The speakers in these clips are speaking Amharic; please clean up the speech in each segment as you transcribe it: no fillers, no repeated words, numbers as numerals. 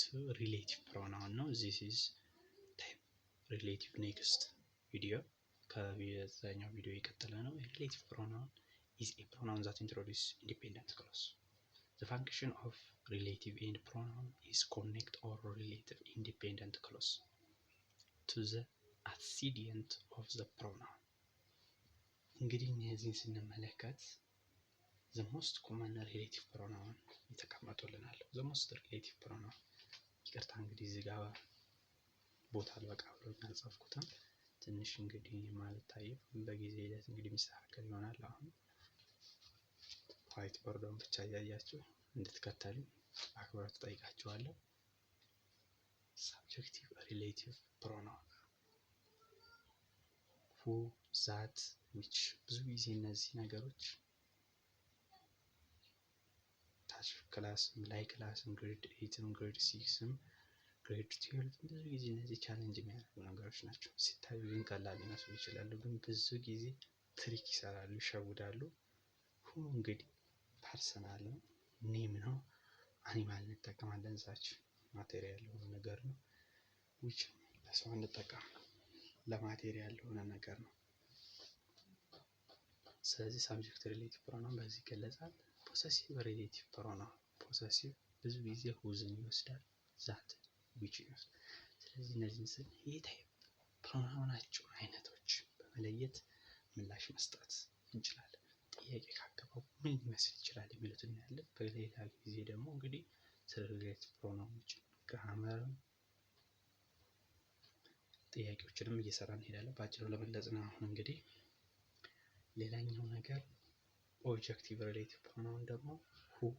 to relative pronoun ነው። this is type relative next video ከዛኛው ቪዲዮ የቀጠለ ነው። relative pronoun is a pronoun that introduces independent clause. The function of relative end pronoun is connect or relative independent clause to the antecedent of the pronoun. እንግዲህ እነዚህን ስንመለከት the most common relative pronoun የተቀመጡልናል። the most relative pronoun ይቅርታ እንግዲህ እዚህ ጋር ቦታ አልበቃ ብሎኝ አልጻፍኩትም። ትንሽ እንግዲህ ማለት ታየው በጊዜ ሂደት እንግዲህ የሚስተካከል ይሆናል። አሁን ዋይት ቦርዱን ብቻ እያያችሁ እንድትከተሉ አክብሮት ጠይቃችኋለሁ። subjective relative pronoun who, that, which ብዙ ጊዜ እነዚህ ነገሮች ታች ክላስም ላይ ክላስም ግሬድ 8ም ግሬድ 6ም ግሬድ 12 ብዙ ጊዜ እነዚህ ቻሌንጅ የሚያደርጉ ነገሮች ናቸው። ሲታዩ ግን ቀላል ሊመስሉ ይችላሉ፣ ግን ብዙ ጊዜ ትሪክ ይሰራሉ፣ ይሸውዳሉ። ሁ እንግዲህ ፐርሰናል ነው፣ ኔም ነው፣ አኒማል እንጠቀማለን፣ ዛች ማቴሪያል የሆነ ነገር ነው። which ለሰው እንጠቀም ለማቴሪያል የሆነ ነገር ነው። ስለዚህ ሳብጀክት ሪሌቲቭ ፕሮናውን በዚህ ይገለጻል። ፖሰሲቭ ሪሌቲቭ ፕሮናውን ፖሰሲቭ ብዙ ጊዜ ሁዝን ይወስዳል፣ ዛት ዊች ይወስዳል። ስለዚህ እነዚህን ስል የታይፕ ፕሮናውናቸው አይነቶች በመለየት ምላሽ መስጠት እንችላለን። ጥያቄ ካገባው ምን ሊመስል ይችላል የሚሉትን እናያለን። በሌላ ጊዜ ደግሞ እንግዲህ ስለ ሪሌቲቭ ፕሮናውኖች ግራመርም ጥያቄዎችንም እየሰራን እንሄዳለን። በአጭሩ ለመግለጽ ነው። አሁን እንግዲህ ሌላኛው ነገር ኦብጀክቲቭ ሪሌቲቭ ፕሮናውን ደግሞ ሁ፣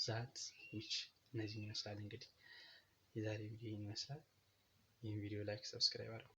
ዛት፣ ዊች እነዚህን ይመስላል። እንግዲህ የዛሬ ቪዲዮ ይመስላል። ይህን ቪዲዮ ላይክ፣ ሰብስክራይብ አድርጉ።